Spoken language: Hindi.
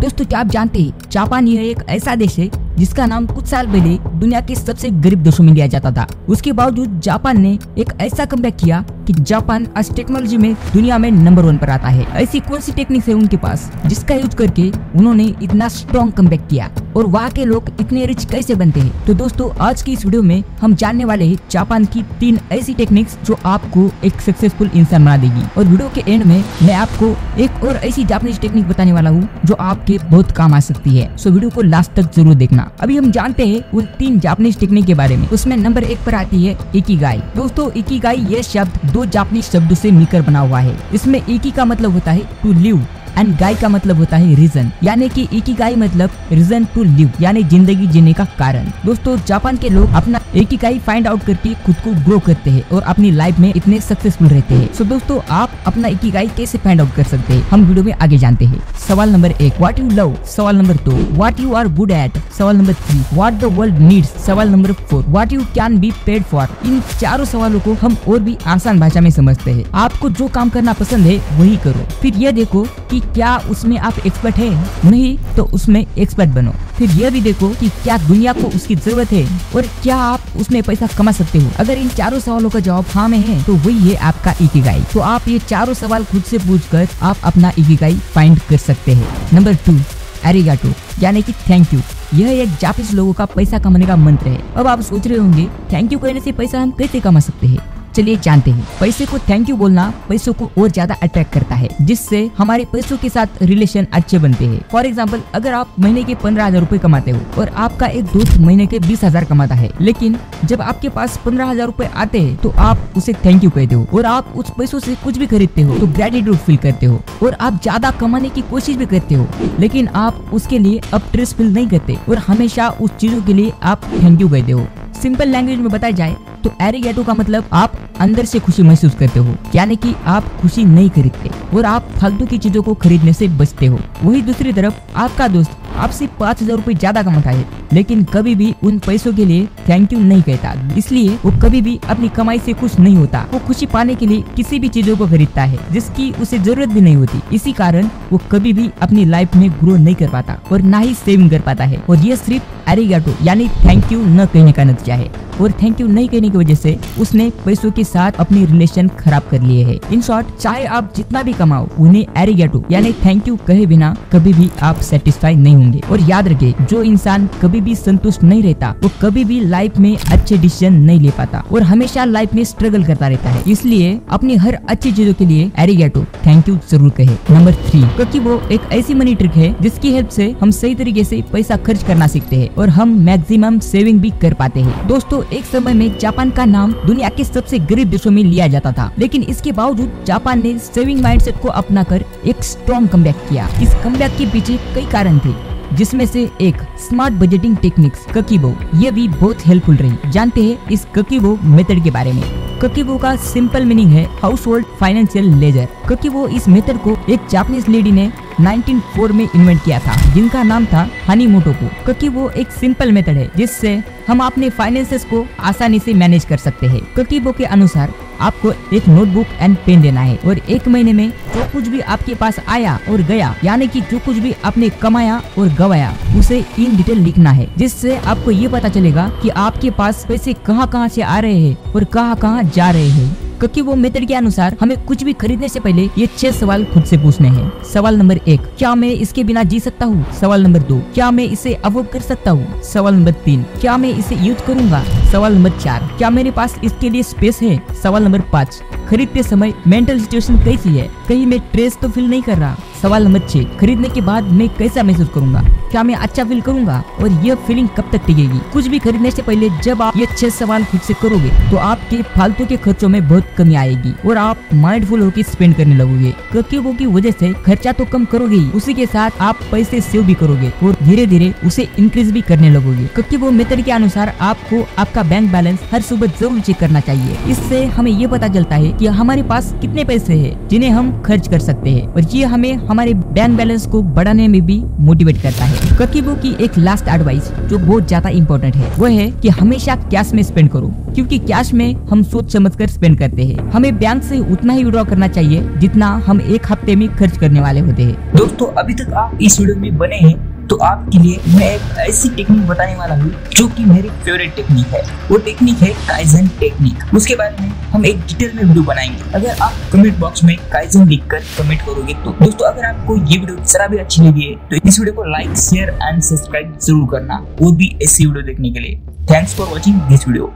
दोस्तों क्या आप जानते हैं जापान यह एक ऐसा देश है जिसका नाम कुछ साल पहले दुनिया के सबसे गरीब देशों में लिया जाता था। उसके बावजूद जापान ने एक ऐसा कमबैक किया कि जापान आज टेक्नोलॉजी में दुनिया में नंबर 1 पर आता है। ऐसी कौन सी टेक्निक है उनके पास जिसका यूज करके उन्होंने इतना स्ट्रॉन्ग कमबैक किया और वहाँ के लोग इतने रिच कैसे बनते हैं। तो दोस्तों आज की इस वीडियो में हम जानने वाले हैं जापान की 3 ऐसी टेक्निक्स जो आपको एक सक्सेसफुल इंसान बना देगी। और वीडियो के एंड में मैं आपको एक और ऐसी जापानीज टेक्निक बताने वाला हूँ जो आपके बहुत काम आ सकती है। सो वीडियो को लास्ट तक जरूर देखना। अभी हम जानते हैं उन 3 जापानीज टेक्निक के बारे में। उसमें नंबर 1 पर आती है इकिगाई। दोस्तों इकिगाई ये शब्द 2 जापानीज शब्दों से मिलकर बना हुआ है। इसमें इकी का मतलब होता है टू लिव एंड गाई का मतलब होता है रीजन, यानी कि इकिगाई मतलब रीजन टू लिव यानी जिंदगी जीने का कारण। दोस्तों जापान के लोग अपना इकिगाई फाइंड आउट करके खुद को ग्रो करते हैं और अपनी लाइफ में इतने सक्सेसफुल रहते हैं। सो दोस्तों आप अपना इकिगाई कैसे फाइंड आउट कर सकते हैं हम वीडियो में आगे जानते हैं। सवाल नंबर 1 व्हाट यू लव। सवाल number 2 what you are good at. सवाल number 3 what the world needs. सवाल number 4 what you can be paid for. इन चारों सवालों को हम और भी आसान भाषा में समझते हैं। आपको जो काम करना पसंद है वही करो, फिर यह देखो कि क्या उसमें आप एक्सपर्ट है, नहीं तो उसमें एक्सपर्ट बनो। फिर यह भी देखो कि क्या दुनिया को उसकी जरूरत है और क्या आप उसमें पैसा कमा सकते हो। अगर इन चारों सवालों का जवाब हाँ में है तो वही है आपका इकिगाई। तो आप ये चारों सवाल खुद से पूछकर आप अपना इकिगाई फाइंड कर सकते हैं। नंबर 2 एरिगाटो यानी कि थैंक यू। यह एक जापानीज लोगों का पैसा कमाने का मंत्र है। अब आप सोच रहे होंगे थैंक यू कहने से पैसा हम कैसे कमा सकते हैं। चलिए जानते हैं। पैसे को थैंक यू बोलना पैसों को और ज्यादा अट्रैक्ट करता है, जिससे हमारे पैसों के साथ रिलेशन अच्छे बनते हैं। फॉर एग्जाम्पल अगर आप महीने के 15,000 रुपए कमाते हो और आपका एक दोस्त महीने के 20,000 कमाता है, लेकिन जब आपके पास 15,000 रुपए आते हैं तो आप उसे थैंक यू कहते हो और आप उस पैसों से कुछ भी खरीदते हो तो ग्रेटिट्यूड फील करते हो और आप ज्यादा कमाने की कोशिश भी करते हो, लेकिन आप उसके लिए अब स्ट्रेस फील नहीं करते और हमेशा उस चीजों के लिए आप थैंक यू कहते हो। सिंपल लैंग्वेज में बताया जाए तो एरिगेटो का मतलब आप अंदर से खुशी महसूस करते हो, यानी कि आप खुशी नहीं खरीदते और आप फालतू की चीजों को खरीदने से बचते हो। वही दूसरी तरफ आपका दोस्त आपसे 5,000 रुपए ज्यादा कमाता है, लेकिन कभी भी उन पैसों के लिए थैंक यू नहीं कहता, इसलिए वो कभी भी अपनी कमाई से खुश नहीं होता। वो खुशी पाने के लिए किसी भी चीजों को खरीदता है जिसकी उसे जरूरत भी नहीं होती। इसी कारण वो कभी भी अपनी लाइफ में ग्रो नहीं कर पाता और ना ही सेविंग कर पाता है। और ये सिर्फ एरिगाटो यानी थैंक यू न कहने का नतीजा है और थैंक यू नहीं कहने की वजह से उसने पैसों के साथ अपनी रिलेशन खराब कर लिए है। इन शॉर्ट चाहे आप जितना भी कमाओ उन्हें एरिगाटो यानी थैंक यू कहे बिना कभी भी आप सेटिस्फाई नहीं होंगे। और याद रखे जो इंसान कभी भी संतुष्ट नहीं रहता वो कभी भी लाइफ में अच्छे डिसीजन नहीं ले पाता और हमेशा लाइफ में स्ट्रगल करता रहता है। इसलिए अपनी हर अच्छी चीजों के लिए एरिगाटो थैंक यू जरूर कहे। नंबर 3 क्योंकि वो एक ऐसी मनी ट्रिक है जिसकी हेल्प से हम सही तरीके से पैसा खर्च करना सीखते हैं और हम मैक्सिमम सेविंग भी कर पाते हैं। दोस्तों एक समय में जापान का नाम दुनिया के सबसे गरीब देशों में लिया जाता था, लेकिन इसके बावजूद जापान ने सेविंग माइंडसेट को अपनाकर एक स्ट्रॉन्ग कमबैक किया। इस कमबैक के पीछे कई कारण थे, जिसमें से एक स्मार्ट बजटिंग टेक्निक्स ककीबो ये भी बहुत हेल्पफुल रही। जानते हैं इस ककीबो मेथड के बारे में। ककीबो का सिंपल मीनिंग है हाउस होल्ड फाइनेंशियल लेजर। ककीबो इस मेथड को एक जापानीज लेडी ने 1904 में इन्वेंट किया था जिनका नाम था हानिमोटो। ककीबो एक सिंपल मेथड है जिससे हम अपने फाइनेंसेस को आसानी से मैनेज कर सकते हैं। ककीबो के अनुसार आपको एक नोटबुक एंड पेन देना है और 1 महीने में जो कुछ भी आपके पास आया और गया, यानी कि जो कुछ भी आपने कमाया और गवाया, उसे इन डिटेल लिखना है, जिससे आपको ये पता चलेगा कि आपके पास पैसे कहाँ से आ रहे हैं और कहाँ जा रहे हैं। ककीबो मेथड के अनुसार हमें कुछ भी खरीदने से पहले ये 6 सवाल खुद से पूछने हैं। सवाल नंबर 1 क्या मैं इसके बिना जी सकता हूँ। सवाल नंबर 2 क्या मैं इसे अफोर्ड कर सकता हूँ। सवाल नंबर 3 क्या मैं इसे यूज करूंगा। सवाल नंबर 4 क्या मेरे पास इसके लिए स्पेस है। सवाल नंबर 5 खरीदते समय मेंटल सिचुएशन कैसी है, कहीं मैं स्ट्रेस तो फील नहीं कर रहा। सवाल नंबर 6 खरीदने के बाद मैं कैसा महसूस करूंगा, क्या मैं अच्छा फील करूंगा और यह फीलिंग कब तक टिकेगी। कुछ भी खरीदने से पहले जब आप ये 6 सवाल खुद से करोगे तो आपके फालतू के खर्चों में बहुत कमी आएगी और आप माइंडफुल होकर स्पेंड करने लगोगे। ककीबो की वजह से खर्चा तो कम करोगे ही, उसी के साथ आप पैसे सेव भी करोगे और धीरे धीरे उसे इंक्रीज भी करने लगोगे। ककीबो मेथड के अनुसार आपको आपका बैंक बैलेंस हर सुबह जरूर चेक करना चाहिए। इससे हमें ये पता चलता है कि हमारे पास कितने पैसे हैं जिन्हें हम खर्च कर सकते हैं, और ये हमें हमारे बैंक बैलेंस को बढ़ाने में भी मोटिवेट करता है। ककीबो की एक लास्ट एडवाइस जो बहुत ज्यादा इम्पोर्टेंट है वो है कि हमेशा कैश में स्पेंड करो, क्योंकि कैश में हम सोच समझकर स्पेंड करते हैं। हमें बैंक से उतना ही विड्रॉ करना चाहिए जितना हम एक हफ्ते में खर्च करने वाले होते हैं। दोस्तों, अभी तक आप इस वीडियो में बने हैं तो आपके लिए मैं एक ऐसी टेक्निक बताने वाला हूँ जो कि मेरी फेवरेट टेक्निक है। वो टेक्निक है काइजन टेक्निक। उसके बारे में हम एक डिटेल में वीडियो बनाएंगे। अगर आप कमेंट बॉक्स में काइजन लिखकर कमेंट करोगे तो दोस्तों, अगर आपको ये वीडियो जरा भी अच्छी लगी है तो इस वीडियो को लाइक, शेयर एंड सब्सक्राइब जरूर करना, और भी ऐसी वीडियो देखने के लिए। Thanks for watching this video.